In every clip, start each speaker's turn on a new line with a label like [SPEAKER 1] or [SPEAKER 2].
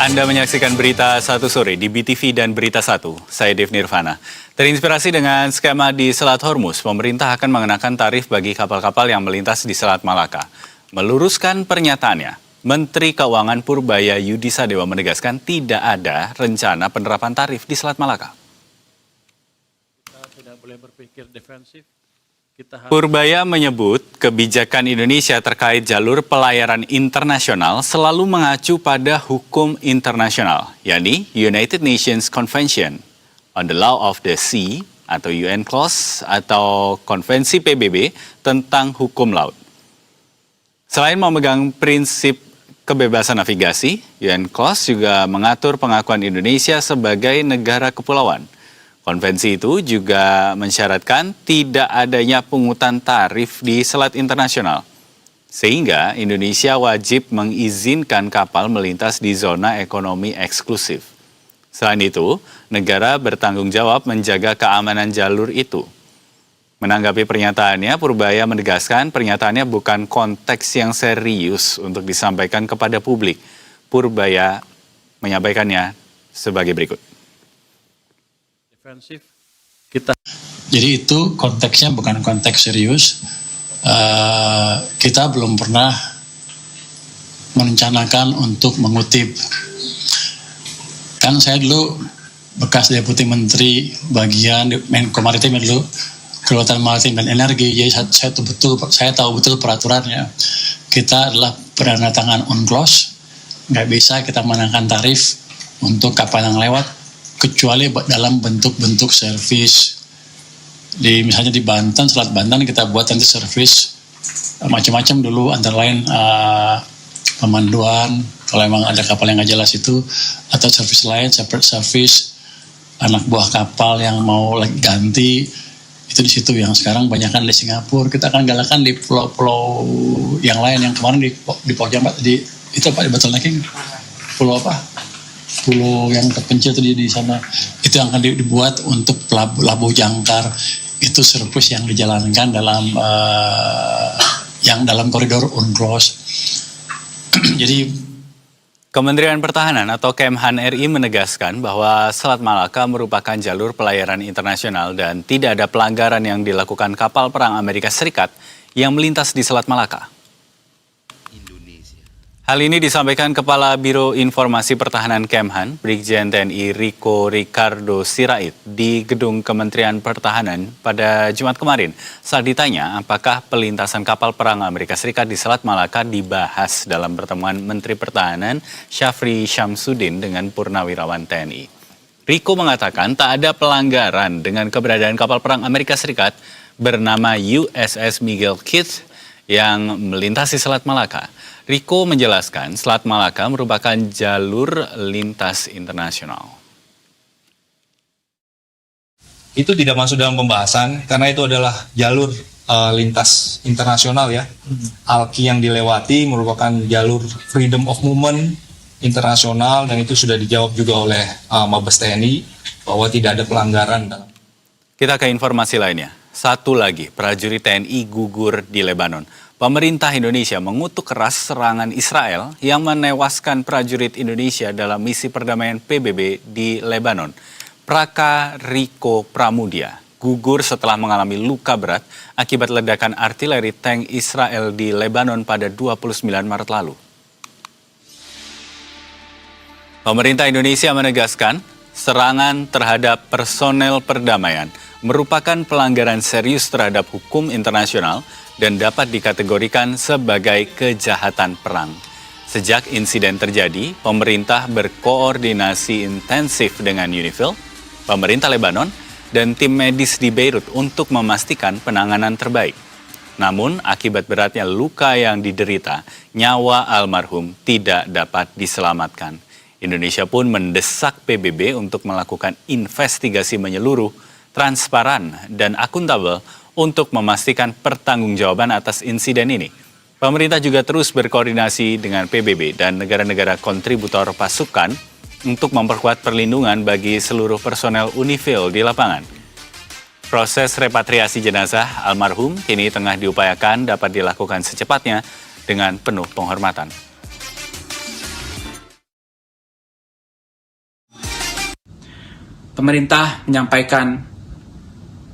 [SPEAKER 1] Anda menyaksikan Berita Satu Sore di BTV dan Berita Satu. Saya Dev Nirvana. Terinspirasi dengan skema di Selat Hormuz, pemerintah akan mengenakan tarif bagi kapal-kapal yang melintas di Selat Malaka. Meluruskan pernyataannya, Menteri Keuangan Purbaya Yudi Sadewa menegaskan tidak ada rencana penerapan tarif di Selat Malaka.
[SPEAKER 2] Kita tidak boleh berpikir defensif.
[SPEAKER 1] Purbaya menyebut kebijakan Indonesia terkait jalur pelayaran internasional selalu mengacu pada hukum internasional, yakni United Nations Convention on the Law of the Sea atau UNCLOS atau Konvensi PBB tentang hukum laut. Selain memegang prinsip kebebasan navigasi, UNCLOS juga mengatur pengakuan Indonesia sebagai negara kepulauan. Konvensi itu juga mensyaratkan tidak adanya pungutan tarif di selat internasional, sehingga Indonesia wajib mengizinkan kapal melintas di zona ekonomi eksklusif. Selain itu, negara bertanggung jawab menjaga keamanan jalur itu. Menanggapi pernyataannya, Purbaya menegaskan pernyataannya bukan konteks yang serius untuk disampaikan kepada publik. Purbaya menyampaikannya sebagai berikut.
[SPEAKER 2] Defensif.
[SPEAKER 3] Jadi itu konteksnya bukan konteks serius. Kita belum pernah merencanakan untuk mengutip. Kan saya dulu bekas Deputi Menteri bagian Menko Maritim dulu, Kelautan Maritim dan Energi. Jadi saya tahu betul peraturannya. Kita adalah penandatangan UNCLOS. Nggak bisa kita mengenakan tarif untuk kapal yang lewat kecuali dalam bentuk-bentuk servis. Misalnya di Banten, Selat Banten kita buat nanti servis macam-macam dulu, antara lain pemanduan kalau memang ada kapal yang nggak jelas itu, atau servis lain, separate service anak buah kapal yang mau lagi ganti, itu di situ. Yang sekarang banyakkan di Singapura. Kita akan galakan di pulau-pulau yang lain. Yang kemarin di Pokja itu apa, di Bottlenecking, pulau apa? Pulau yang terpencil itu di sana, itu yang akan dibuat untuk Labuh Jangkar. Itu servis yang dijalankan dalam koridor UNCLOS. Jadi
[SPEAKER 1] Kementerian Pertahanan atau Kemhan RI menegaskan bahwa Selat Malaka merupakan jalur pelayaran internasional dan tidak ada pelanggaran yang dilakukan kapal perang Amerika Serikat yang melintas di Selat Malaka. Hal ini disampaikan Kepala Biro Informasi Pertahanan Kemhan, Brigjen TNI Riko Ricardo Sirait di Gedung Kementerian Pertahanan pada Jumat kemarin saat ditanya apakah pelintasan kapal perang Amerika Serikat di Selat Malaka dibahas dalam pertemuan Menteri Pertahanan Syafri Syamsuddin dengan Purnawirawan TNI. Riko mengatakan tak ada pelanggaran dengan keberadaan kapal perang Amerika Serikat bernama USS Miguel Keith yang melintasi Selat Malaka. Riko menjelaskan Selat Malaka merupakan jalur lintas internasional.
[SPEAKER 4] Itu tidak masuk dalam pembahasan karena itu adalah jalur lintas internasional ya. ALKI yang dilewati merupakan jalur freedom of movement internasional dan itu sudah dijawab juga oleh Mabes TNI bahwa tidak ada pelanggaran dalam.
[SPEAKER 1] Kita ke informasi lainnya. Satu lagi, prajurit TNI gugur di Lebanon. Pemerintah Indonesia mengutuk keras serangan Israel yang menewaskan prajurit Indonesia dalam misi perdamaian PBB di Lebanon. Praka Riko Pramudia gugur setelah mengalami luka berat akibat ledakan artileri tank Israel di Lebanon pada 29 Maret lalu. Pemerintah Indonesia menegaskan serangan terhadap personel perdamaian merupakan pelanggaran serius terhadap hukum internasional dan dapat dikategorikan sebagai kejahatan perang. Sejak insiden terjadi, pemerintah berkoordinasi intensif dengan UNIFIL, pemerintah Lebanon, dan tim medis di Beirut untuk memastikan penanganan terbaik. Namun, akibat beratnya luka yang diderita, nyawa almarhum tidak dapat diselamatkan. Indonesia pun mendesak PBB untuk melakukan investigasi menyeluruh, transparan, dan akuntabel untuk memastikan pertanggungjawaban atas insiden ini. Pemerintah juga terus berkoordinasi dengan PBB dan negara-negara kontributor pasukan untuk memperkuat perlindungan bagi seluruh personel UNIFIL di lapangan. Proses repatriasi jenazah almarhum kini tengah diupayakan dapat dilakukan secepatnya dengan penuh penghormatan.
[SPEAKER 5] pemerintah menyampaikan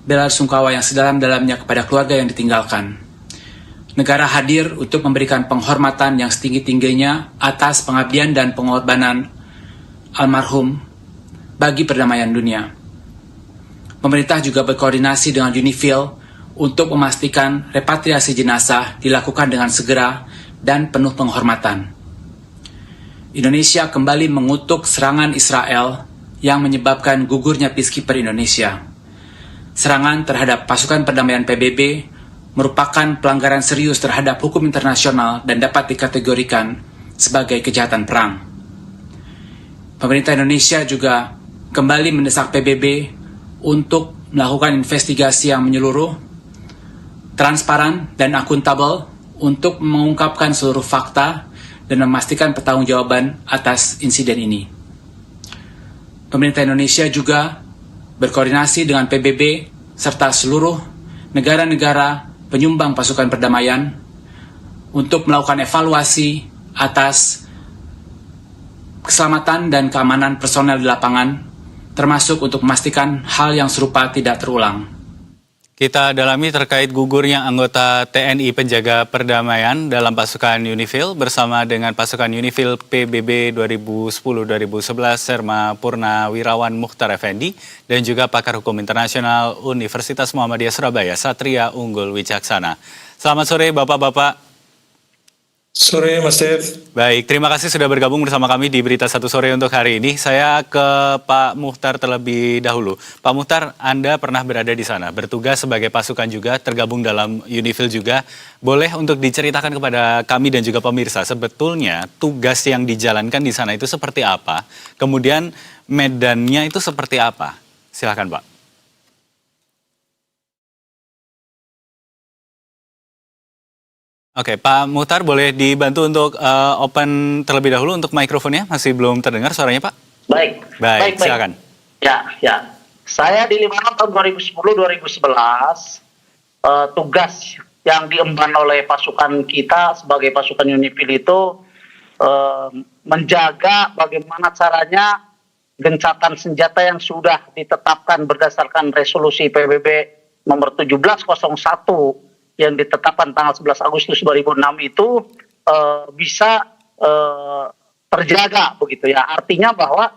[SPEAKER 5] bela sungkawa yang sedalam-dalamnya kepada keluarga yang ditinggalkan. Negara hadir untuk memberikan penghormatan yang setinggi-tingginya atas pengabdian dan pengorbanan almarhum bagi perdamaian dunia. Pemerintah juga berkoordinasi dengan UNIFIL untuk memastikan repatriasi jenazah dilakukan dengan segera dan penuh penghormatan. Indonesia kembali mengutuk serangan Israel yang menyebabkan gugurnya Peacekeeper Indonesia. Serangan terhadap pasukan perdamaian PBB merupakan pelanggaran serius terhadap hukum internasional dan dapat dikategorikan sebagai kejahatan perang. Pemerintah Indonesia juga kembali mendesak PBB untuk melakukan investigasi yang menyeluruh, transparan, dan akuntabel untuk mengungkapkan seluruh fakta dan memastikan pertanggungjawaban atas insiden ini. Pemerintah Indonesia juga berkoordinasi dengan PBB serta seluruh negara-negara penyumbang pasukan perdamaian untuk melakukan evaluasi atas keselamatan dan keamanan personel di lapangan, termasuk untuk memastikan hal yang serupa tidak terulang.
[SPEAKER 1] Kita dalami terkait gugurnya anggota TNI penjaga perdamaian dalam pasukan UNIFIL bersama dengan pasukan UNIFIL PBB 2010-2011 Serma Purnawirawan Mukhtar Effendi dan juga pakar hukum internasional Universitas Muhammadiyah Surabaya Satria Unggul Wicaksana. Selamat sore Bapak-Bapak.
[SPEAKER 6] Sore Mas Dev.
[SPEAKER 1] Baik, terima kasih sudah bergabung bersama kami di Berita Satu Sore untuk hari ini. Saya ke Pak Mukhtar terlebih dahulu. Pak Mukhtar, Anda pernah berada di sana, bertugas sebagai pasukan juga, tergabung dalam UNIFIL juga. Boleh untuk diceritakan kepada kami dan juga pemirsa, sebetulnya tugas yang dijalankan di sana itu seperti apa? Kemudian medannya itu seperti apa? Silakan Pak. Oke, Pak Mukhtar boleh dibantu untuk open terlebih dahulu untuk mikrofonnya, masih belum terdengar suaranya Pak? Baik, silakan.
[SPEAKER 7] Ya. Saya di Libanon tahun 2010-2011, tugas yang diemban oleh pasukan kita sebagai pasukan UNIFIL itu menjaga bagaimana caranya gencatan senjata yang sudah ditetapkan berdasarkan resolusi PBB nomor 1701 yang ditetapkan tanggal 11 Agustus 2006 itu bisa terjaga begitu ya. Artinya bahwa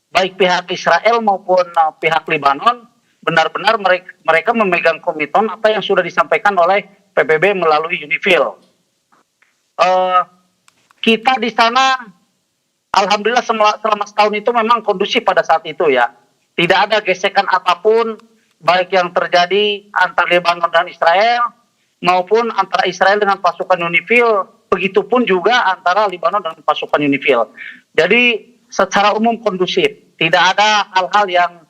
[SPEAKER 7] baik pihak Israel maupun pihak Libanon benar-benar mereka memegang komitmen apa yang sudah disampaikan oleh PBB melalui UNIFIL. Kita di sana alhamdulillah selama setahun itu memang kondusif pada saat itu ya. Tidak ada gesekan apapun baik yang terjadi antara Libanon dan Israel maupun antara Israel dengan pasukan UNIFIL, begitupun juga antara Libanon dan pasukan UNIFIL. Jadi secara umum kondusif, tidak ada hal-hal yang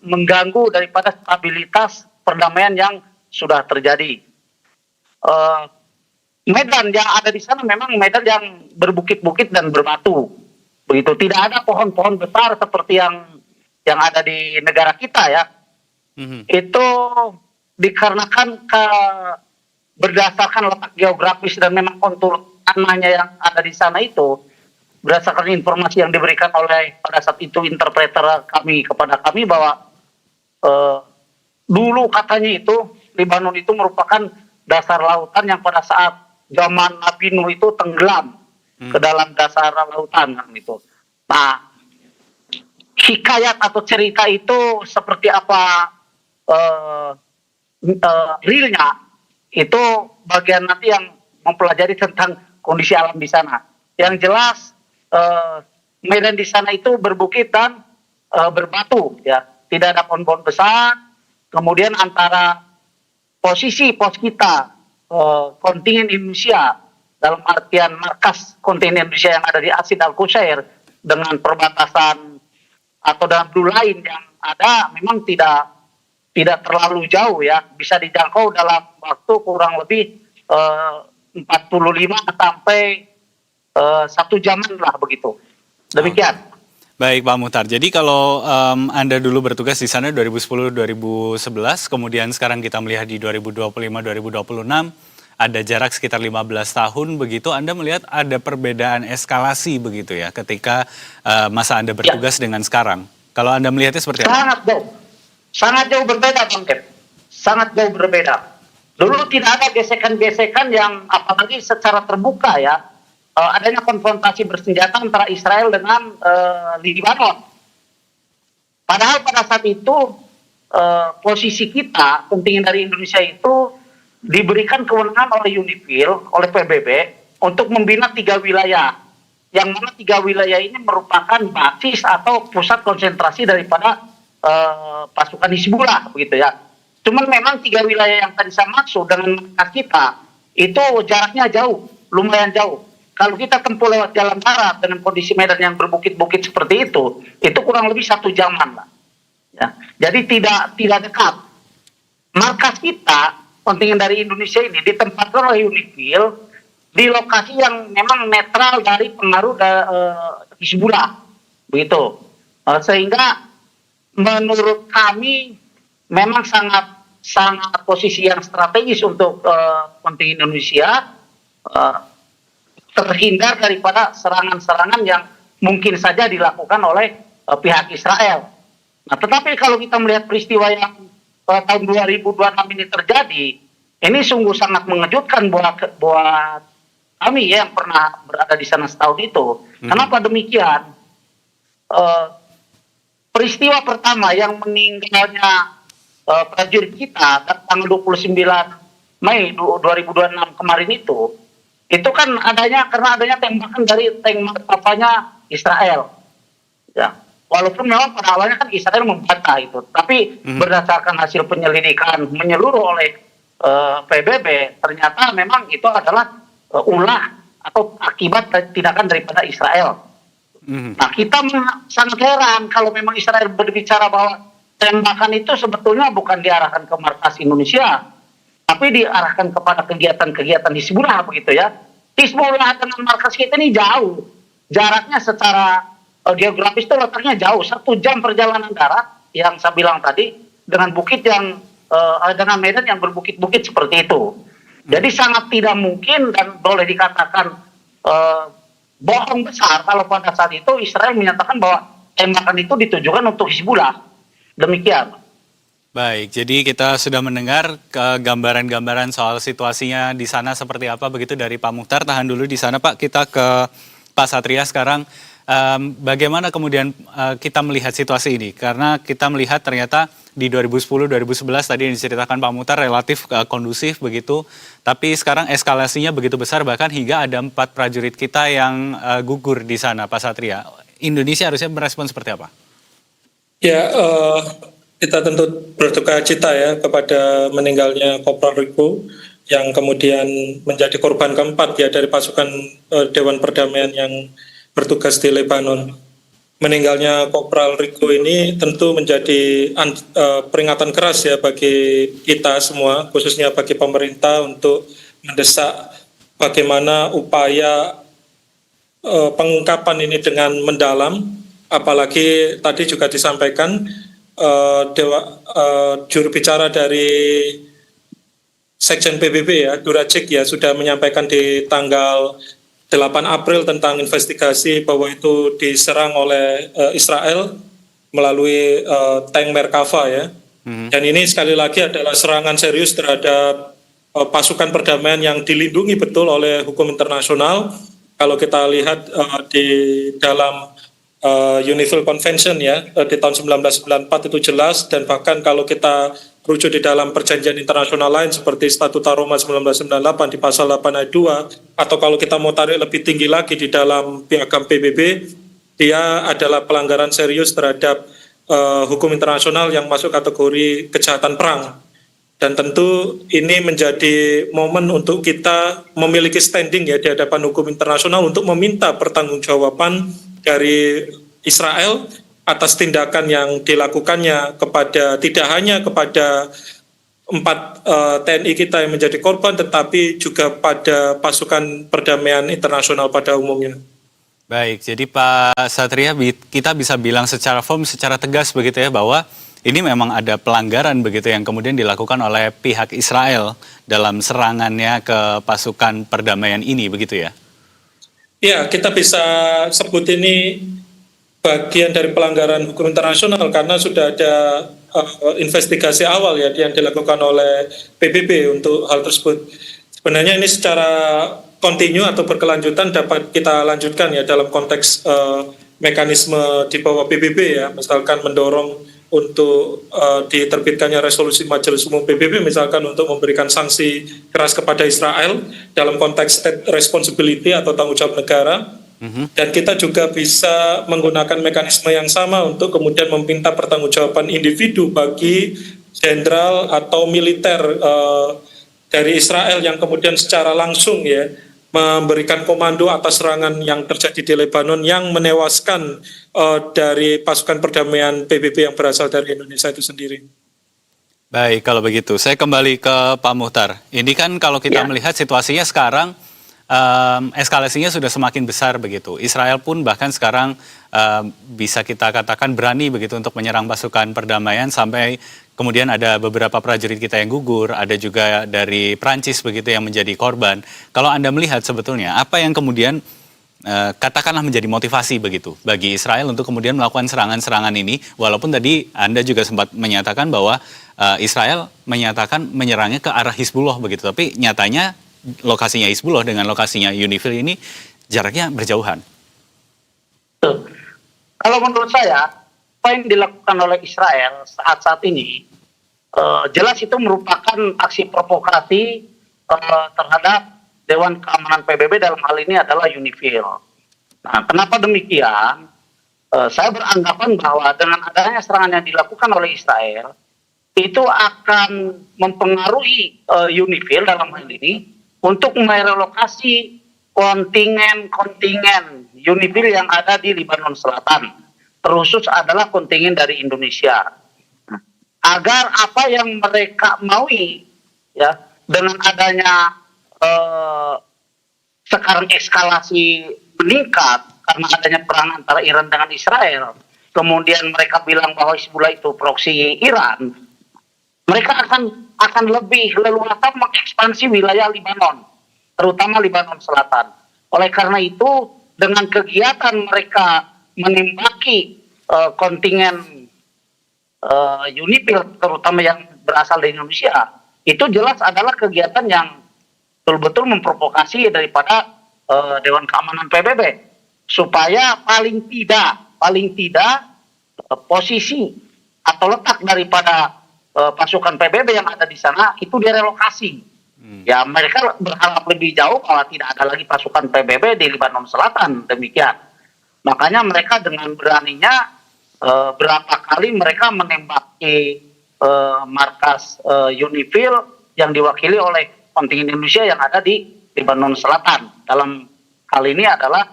[SPEAKER 7] mengganggu daripada stabilitas perdamaian yang sudah terjadi. Medan yang ada di sana memang medan yang berbukit-bukit dan berbatu, begitu. Tidak ada pohon-pohon besar seperti yang ada di negara kita ya. Itu dikarenakan berdasarkan letak geografis dan memang kontur tanahnya yang ada di sana itu, berdasarkan informasi yang diberikan oleh pada saat itu interpreter kami kepada kami bahwa dulu katanya itu Libanon itu merupakan dasar lautan yang pada saat zaman Nabi Nuh itu tenggelam ke dalam dasar lautan kan itu. Nah, hikayat atau cerita itu seperti apa realnya itu bagian nanti yang mempelajari tentang kondisi alam di sana. Yang jelas medan di sana itu berbukit dan berbatu ya, tidak ada pohon-pohon besar. Kemudian antara posisi pos kita kontingen Indonesia dalam artian markas kontingen Indonesia yang ada di Asid Al-Qusair dengan perbatasan atau dalam blue line yang ada memang tidak terlalu jauh ya, bisa dijangkau dalam waktu kurang lebih 45 sampai 1 jaman lah begitu. Demikian.
[SPEAKER 1] Baik Pak Mukhtar, jadi kalau Anda dulu bertugas di sana 2010-2011, kemudian sekarang kita melihat di 2025-2026, ada jarak sekitar 15 tahun begitu, Anda melihat ada perbedaan eskalasi begitu ya ketika masa Anda bertugas dengan sekarang? Kalau Anda melihatnya seperti apa?
[SPEAKER 7] Sangat jauh berbeda, Bang Kep. Sangat jauh berbeda. Dulu tidak ada gesekan-gesekan yang apalagi secara terbuka ya, adanya konfrontasi bersenjata antara Israel dengan Lebanon. Padahal pada saat itu posisi kita, kontingen dari Indonesia itu diberikan kewenangan oleh UNIFIL, oleh PBB untuk membina 3 wilayah. Yang mana 3 wilayah ini merupakan basis atau pusat konsentrasi daripada pasukan Hizbullah begitu ya. Cuman memang 3 wilayah yang tadi saya maksud dengan markas kita itu jaraknya jauh, lumayan jauh. Kalau kita tempuh lewat jalan darat dengan kondisi medan yang berbukit-bukit seperti itu kurang lebih 1 jaman lah. Ya. Jadi tidak dekat. Markas kita, kontingen dari Indonesia ini ditempatkan oleh UNIFIL di lokasi yang memang netral dari pengaruh Hizbullah, begitu. Sehingga menurut kami memang sangat posisi yang strategis untuk kontingen Indonesia terhindar daripada serangan-serangan yang mungkin saja dilakukan oleh pihak Israel. Nah, tetapi kalau kita melihat peristiwa yang tahun 2026 ini terjadi, ini sungguh sangat mengejutkan buat kami ya, yang pernah berada di sana setahun itu. Kenapa demikian? Peristiwa pertama yang meninggalnya prajurit kita tanggal 29 Mei 2026 kemarin itu kan karena adanya tembakan dari tank markavanya Israel. Ya. Walaupun memang pada awalnya kan Israel membantah itu, tapi berdasarkan hasil penyelidikan menyeluruh oleh PBB, ternyata memang itu adalah ulah atau akibat tindakan daripada Israel. Nah, kita sangat heran kalau memang Israel berbicara bahwa tembakan itu sebetulnya bukan diarahkan ke markas Indonesia, tapi diarahkan kepada kegiatan-kegiatan Hizbullah begitu ya. Hizbullah dengan markas kita ini jauh, jaraknya secara geografis itu letaknya jauh, 1 jam perjalanan darat yang saya bilang tadi, dengan bukit yang dengan medan yang berbukit-bukit seperti itu. Jadi sangat tidak mungkin dan boleh dikatakan bohong besar kalau pada saat itu Israel menyatakan bahwa tembakan itu ditujukan untuk Hizbullah. Demikian.
[SPEAKER 1] Baik, jadi kita sudah mendengar gambaran-gambaran soal situasinya di sana seperti apa begitu dari Pak Mukhtar. Tahan dulu di sana Pak, kita ke Pak Satria sekarang. Bagaimana kemudian kita melihat situasi ini? Karena kita melihat ternyata di 2010-2011 tadi yang diceritakan Pak Mukhtar relatif kondusif begitu, tapi sekarang eskalasinya begitu besar bahkan hingga ada 4 prajurit kita yang gugur di sana, Pak Satria. Indonesia harusnya merespon seperti apa?
[SPEAKER 6] Ya, kita tentu berduka cita ya kepada meninggalnya Kopral Riko yang kemudian menjadi korban keempat ya dari pasukan Dewan Perdamaian yang bertugas di Lebanon. Meninggalnya Kopral Riko ini tentu menjadi peringatan keras ya bagi kita semua, khususnya bagi pemerintah untuk mendesak bagaimana upaya pengungkapan ini dengan mendalam, apalagi tadi juga disampaikan juru bicara dari Sekjen PBB ya, Duracik ya, sudah menyampaikan di tanggal 8 April tentang investigasi bahwa itu diserang oleh Israel melalui tank Merkava ya. Dan ini sekali lagi adalah serangan serius terhadap pasukan perdamaian yang dilindungi betul oleh hukum internasional. Kalau kita lihat di dalam UNIFIL Convention ya di tahun 1994 itu jelas, dan bahkan kalau kita rujuk di dalam perjanjian internasional lain seperti Statuta Roma 1998 di pasal 8 ayat 2, atau kalau kita mau tarik lebih tinggi lagi di dalam piagam PBB, dia adalah pelanggaran serius terhadap hukum internasional yang masuk kategori kejahatan perang. Dan tentu ini menjadi momen untuk kita memiliki standing ya di hadapan hukum internasional untuk meminta pertanggungjawaban dari Israel atas tindakan yang dilakukannya kepada, tidak hanya kepada 4 TNI kita yang menjadi korban, tetapi juga pada pasukan perdamaian internasional pada umumnya.
[SPEAKER 1] Baik, jadi Pak Satria, kita bisa bilang secara firm, secara tegas begitu ya, bahwa ini memang ada pelanggaran begitu yang kemudian dilakukan oleh pihak Israel dalam serangannya ke pasukan perdamaian ini begitu ya?
[SPEAKER 6] Ya, kita bisa sebut ini bagian dari pelanggaran hukum internasional karena sudah ada investigasi awal ya yang dilakukan oleh PBB untuk hal tersebut. Sebenarnya ini secara kontinu atau berkelanjutan dapat kita lanjutkan ya dalam konteks mekanisme di bawah PBB ya, misalkan mendorong untuk diterbitkannya resolusi Majelis Umum PBB misalkan untuk memberikan sanksi keras kepada Israel dalam konteks state responsibility atau tanggung jawab negara. Dan kita juga bisa menggunakan mekanisme yang sama untuk kemudian meminta pertanggungjawaban individu bagi jenderal atau militer dari Israel yang kemudian secara langsung ya memberikan komando atas serangan yang terjadi di Lebanon yang menewaskan dari pasukan perdamaian PBB yang berasal dari Indonesia itu sendiri.
[SPEAKER 1] Baik, kalau begitu saya kembali ke Pak Muhtar. Ini kan kalau kita melihat situasinya sekarang eskalasinya sudah semakin besar begitu. Israel pun bahkan sekarang bisa kita katakan berani begitu untuk menyerang pasukan perdamaian sampai kemudian ada beberapa prajurit kita yang gugur, ada juga dari Prancis begitu yang menjadi korban. Kalau Anda melihat sebetulnya apa yang kemudian katakanlah menjadi motivasi begitu bagi Israel untuk kemudian melakukan serangan-serangan ini, walaupun tadi Anda juga sempat menyatakan bahwa Israel menyatakan menyerangnya ke arah Hizbullah begitu, tapi nyatanya lokasinya Hizbullah dengan lokasinya UNIFIL ini jaraknya berjauhan.
[SPEAKER 7] Kalau menurut saya, apa yang dilakukan oleh Israel saat ini jelas itu merupakan aksi provokasi terhadap Dewan Keamanan PBB, dalam hal ini adalah UNIFIL. Nah, kenapa demikian? Saya beranggapan bahwa dengan adanya serangan yang dilakukan oleh Israel itu akan mempengaruhi UNIFIL dalam hal ini untuk merelokasi kontingen UNIFIL yang ada di Lebanon Selatan, terkhusus adalah kontingen dari Indonesia, agar apa yang mereka maui ya dengan adanya sekarang eskalasi meningkat karena adanya perang antara Iran dengan Israel, kemudian mereka bilang bahwa Hizbullah itu proksi Iran, mereka akan lebih leluasa mengekspansi wilayah Lebanon, terutama Lebanon Selatan. Oleh karena itu, dengan kegiatan mereka menembaki kontingen UNIFIL, terutama yang berasal dari Indonesia, itu jelas adalah kegiatan yang betul-betul memprovokasi daripada Dewan Keamanan PBB, supaya paling tidak posisi atau letak daripada pasukan PBB yang ada di sana itu direlokasi. Ya, mereka berharap lebih jauh bahwa tidak ada lagi pasukan PBB di Lebanon Selatan, demikian. Makanya mereka dengan beraninya berapa kali mereka menembaki markas UNIFIL yang diwakili oleh kontingen Indonesia yang ada di Lebanon Selatan. Dalam hal ini adalah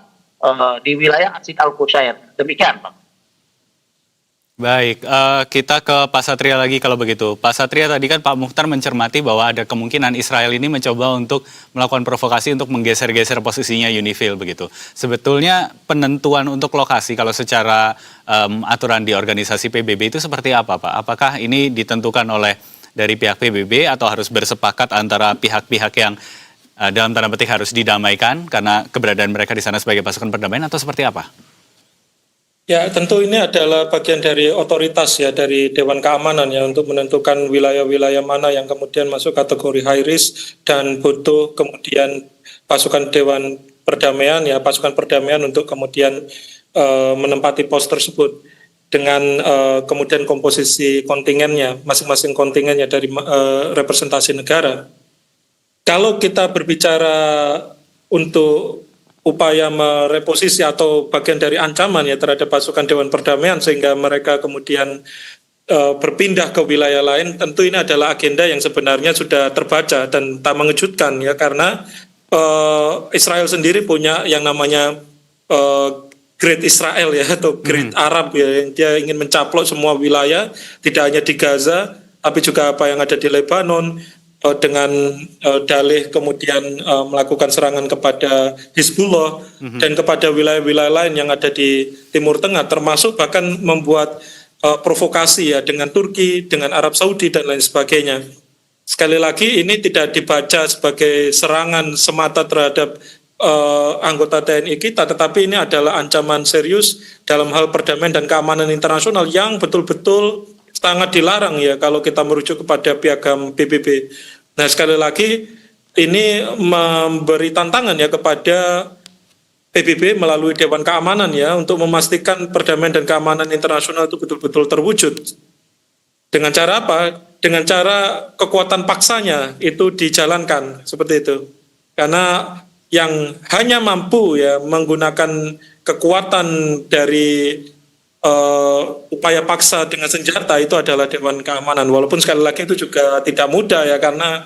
[SPEAKER 7] di wilayah Asid Al-Qusair. Demikian, Pak.
[SPEAKER 1] Baik, kita ke Pak Satria lagi kalau begitu. Pak Satria, tadi kan Pak Muhtar mencermati bahwa ada kemungkinan Israel ini mencoba untuk melakukan provokasi untuk menggeser-geser posisinya UNIFIL begitu. Sebetulnya penentuan untuk lokasi kalau secara aturan di organisasi PBB itu seperti apa, Pak? Apakah ini ditentukan oleh dari pihak PBB atau harus bersepakat antara pihak-pihak yang dalam tanda petik harus didamaikan karena keberadaan mereka di sana sebagai pasukan perdamaian atau seperti apa?
[SPEAKER 6] Ya, tentu ini adalah bagian dari otoritas ya dari Dewan Keamanan ya untuk menentukan wilayah-wilayah mana yang kemudian masuk kategori high risk dan butuh kemudian pasukan Dewan Perdamaian ya, pasukan perdamaian untuk kemudian menempati pos tersebut dengan kemudian komposisi kontingennya, masing-masing kontingennya dari representasi negara. Kalau kita berbicara untuk upaya mereposisi atau bagian dari ancaman ya terhadap pasukan Dewan Perdamaian sehingga mereka kemudian berpindah ke wilayah lain, tentu ini adalah agenda yang sebenarnya sudah terbaca dan tak mengejutkan ya, karena Israel sendiri punya yang namanya Great Israel ya atau Great Arab ya, yang dia ingin mencaplok semua wilayah, tidak hanya di Gaza tapi juga apa yang ada di Lebanon, dengan dalih kemudian melakukan serangan kepada Hizbullah dan kepada wilayah-wilayah lain yang ada di Timur Tengah, termasuk bahkan membuat provokasi ya dengan Turki, dengan Arab Saudi dan lain sebagainya. Sekali lagi ini tidak dibaca sebagai serangan semata terhadap anggota TNI kita, tetapi ini adalah ancaman serius dalam hal perdamaian dan keamanan internasional yang betul-betul sangat dilarang ya kalau kita merujuk kepada piagam PBB. Nah, sekali lagi ini memberi tantangan ya kepada PBB melalui Dewan Keamanan ya untuk memastikan perdamaian dan keamanan internasional itu betul-betul terwujud. Dengan cara apa? Dengan cara kekuatan paksanya itu dijalankan seperti itu. Karena yang hanya mampu ya menggunakan kekuatan dari upaya paksa dengan senjata itu adalah Dewan Keamanan. Walaupun sekali lagi itu juga tidak mudah ya, karena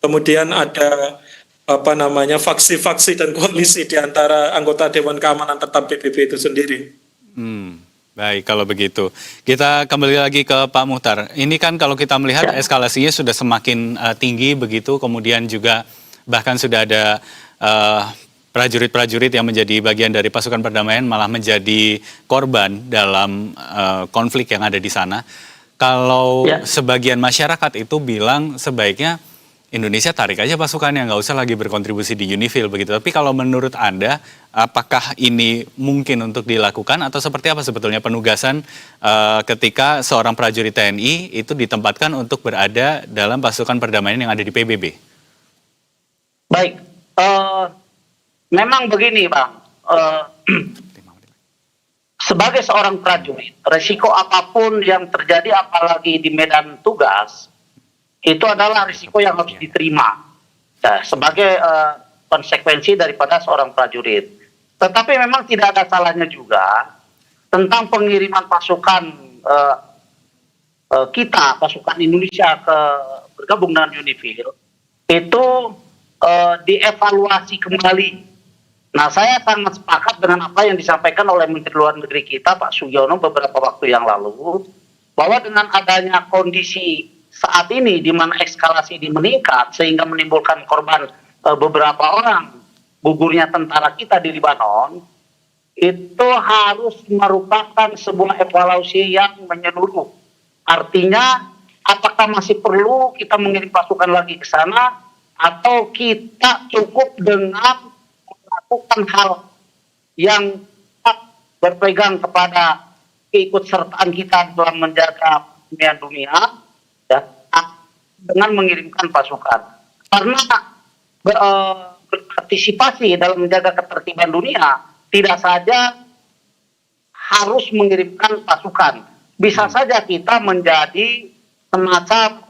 [SPEAKER 6] kemudian ada faksi-faksi dan koalisi di antara anggota Dewan Keamanan tetap PBB itu sendiri.
[SPEAKER 1] Baik, kalau begitu. Kita kembali lagi ke Pak Muhtar. Ini kan kalau kita melihat eskalasinya sudah semakin tinggi begitu, kemudian juga bahkan sudah ada prajurit-prajurit yang menjadi bagian dari pasukan perdamaian malah menjadi korban dalam konflik yang ada di sana. Kalau sebagian masyarakat itu bilang sebaiknya Indonesia tarik aja pasukannya, nggak usah lagi berkontribusi di UNIFIL begitu. Tapi kalau menurut Anda, apakah ini mungkin untuk dilakukan atau seperti apa sebetulnya penugasan ketika seorang prajurit TNI itu ditempatkan untuk berada dalam pasukan perdamaian yang ada di PBB?
[SPEAKER 7] Baik, memang begini Bang, sebagai seorang prajurit, resiko apapun yang terjadi apalagi di medan tugas, itu adalah risiko yang harus diterima sebagai konsekuensi daripada seorang prajurit. Tetapi memang tidak ada salahnya juga tentang pengiriman pasukan kita, pasukan Indonesia bergabung dengan UNIFIL, itu dievaluasi kembali. Nah, saya sangat sepakat dengan apa yang disampaikan oleh Menteri Luar Negeri kita, Pak Sugiono, beberapa waktu yang lalu, bahwa dengan adanya kondisi saat ini di mana eskalasi meningkat sehingga menimbulkan korban beberapa orang gugurnya tentara kita di Libanon, itu harus merupakan sebuah evaluasi yang menyeluruh. Artinya, apakah masih perlu kita mengirim pasukan lagi ke sana, atau kita cukup dengan melakukan hal yang berpegang kepada keikutsertaan kita dalam menjaga dunia ya, dengan mengirimkan pasukan. Karena berpartisipasi dalam menjaga ketertiban dunia tidak saja harus mengirimkan pasukan, bisa saja kita menjadi semacam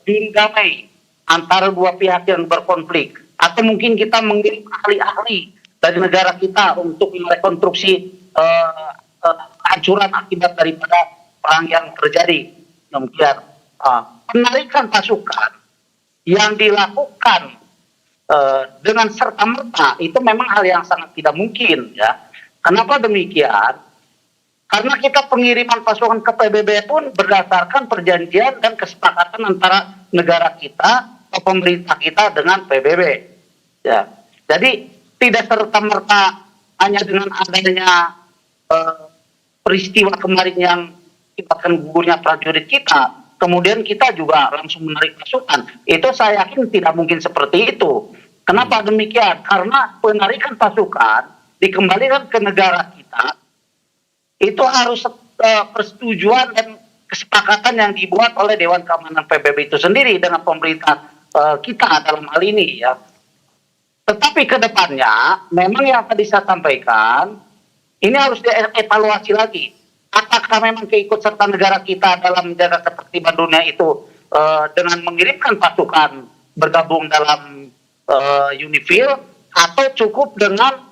[SPEAKER 7] juru damai antara dua pihak yang berkonflik, atau mungkin kita mengirim ahli-ahli dari negara kita untuk merekonstruksi kehancuran akibat daripada perang yang terjadi. Demikian penarikan pasukan yang dilakukan dengan serta-merta itu memang hal yang sangat tidak mungkin ya. Kenapa demikian? Karena kita pengiriman pasukan ke PBB pun berdasarkan perjanjian dan kesepakatan antara negara kita atau pemerintah kita dengan PBB. Ya, jadi tidak serta-merta hanya dengan adanya peristiwa kemarin yang menyebabkan gugurnya prajurit kita, kemudian kita juga langsung menarik pasukan. Itu saya yakin tidak mungkin seperti itu. Kenapa demikian? Karena penarikan pasukan dikembalikan ke negara kita itu harus persetujuan dan kesepakatan yang dibuat oleh Dewan Keamanan PBB itu sendiri dengan pemerintah kita dalam hal ini ya. Tetapi ke depannya memang yang tadi saya sampaikan ini harus dievaluasi lagi. Apakah memang keikutsertaan negara kita dalam menjaga ketertiban dunia itu dengan mengirimkan pasukan bergabung dalam UNIFIL, atau cukup dengan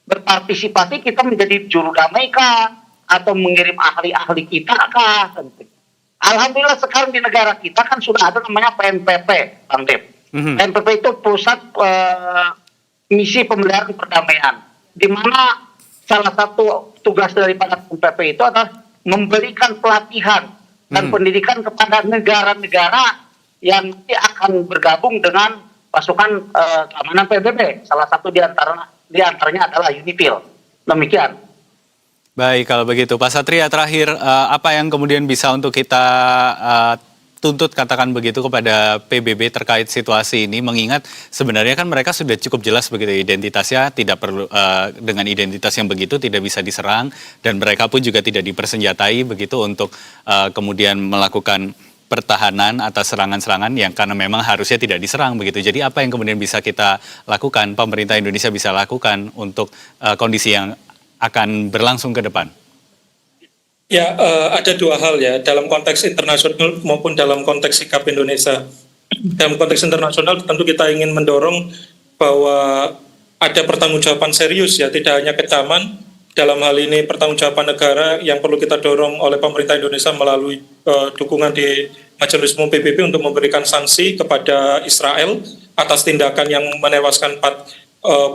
[SPEAKER 7] berpartisipasi kita menjadi juru damai kah, atau mengirim ahli-ahli kita kah? Alhamdulillah sekarang di negara kita kan sudah ada namanya PMPP, Bang Dep. PMPP itu Pusat Misi Pemeliharaan Perdamaian, di mana salah satu tugas daripada PMPP itu adalah memberikan pelatihan dan pendidikan kepada negara-negara yang nanti akan bergabung dengan pasukan keamanan PBB. Salah satu di antaranya adalah UNIFIL. Demikian.
[SPEAKER 1] Baik, kalau begitu Pak Satria, terakhir apa yang kemudian bisa untuk kita tuntut katakan begitu kepada PBB terkait situasi ini, mengingat sebenarnya kan mereka sudah cukup jelas begitu identitasnya, tidak perlu dengan identitas yang begitu tidak bisa diserang, dan mereka pun juga tidak dipersenjatai begitu untuk kemudian melakukan pertahanan atas serangan-serangan yang karena memang harusnya tidak diserang begitu. Jadi apa yang kemudian bisa kita lakukan, pemerintah Indonesia bisa lakukan untuk kondisi yang akan berlangsung ke depan?
[SPEAKER 6] Ya, ada dua hal ya, dalam konteks internasional maupun dalam konteks sikap Indonesia. Dalam konteks internasional tentu kita ingin mendorong bahwa ada pertanggungjawaban serius ya, tidak hanya kecaman, dalam hal ini pertanggungjawaban negara yang perlu kita dorong oleh pemerintah Indonesia melalui dukungan di Majelis Umum PBB untuk memberikan sanksi kepada Israel atas tindakan yang menewaskan 4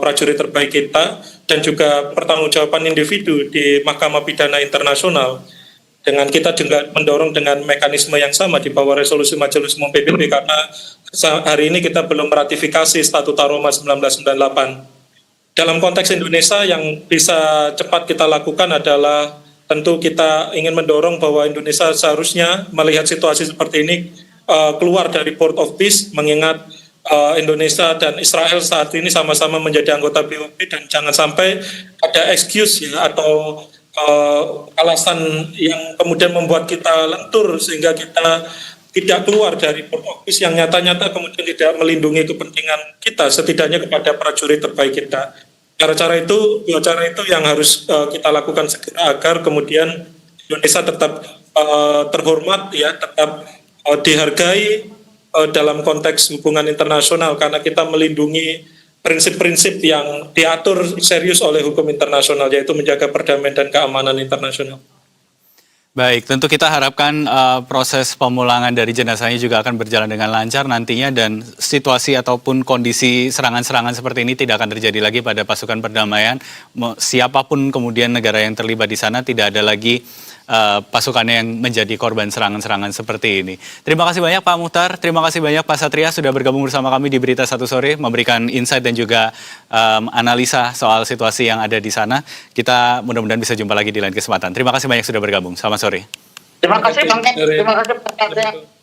[SPEAKER 6] prajurit terbaik kita, dan juga pertanggungjawaban individu di Mahkamah Pidana Internasional. Dengan kita juga mendorong dengan mekanisme yang sama di bawah resolusi Majelis Umum PBB, karena hari ini kita belum meratifikasi Statuta Roma 1998. Dalam konteks Indonesia yang bisa cepat kita lakukan adalah tentu kita ingin mendorong bahwa Indonesia seharusnya melihat situasi seperti ini keluar dari Port of Peace, mengingat Indonesia dan Israel saat ini sama-sama menjadi anggota BOP, dan jangan sampai ada excuse ya atau alasan yang kemudian membuat kita lentur sehingga kita tidak keluar dari Port of Peace yang nyata-nyata kemudian tidak melindungi kepentingan kita, setidaknya kepada prajurit terbaik kita. Cara-cara itu yang harus kita lakukan segera agar kemudian Indonesia tetap terhormat ya, tetap dihargai dalam konteks hubungan internasional, karena kita melindungi prinsip-prinsip yang diatur serius oleh hukum internasional, yaitu menjaga perdamaian dan keamanan internasional.
[SPEAKER 1] Baik, tentu kita harapkan proses pemulangan dari jenazahnya juga akan berjalan dengan lancar nantinya, dan situasi ataupun kondisi serangan-serangan seperti ini tidak akan terjadi lagi pada pasukan perdamaian. Siapapun kemudian negara yang terlibat di sana, tidak ada lagi pasukannya yang menjadi korban serangan-serangan seperti ini. Terima kasih banyak Pak Muhtar, terima kasih banyak Pak Satria sudah bergabung bersama kami di Berita Satu Sore, memberikan insight dan juga analisa soal situasi yang ada di sana. Kita mudah-mudahan bisa jumpa lagi di lain kesempatan. Terima kasih banyak sudah bergabung. Selamat sore.
[SPEAKER 7] Terima kasih Bang. Terima kasih Pak Satria.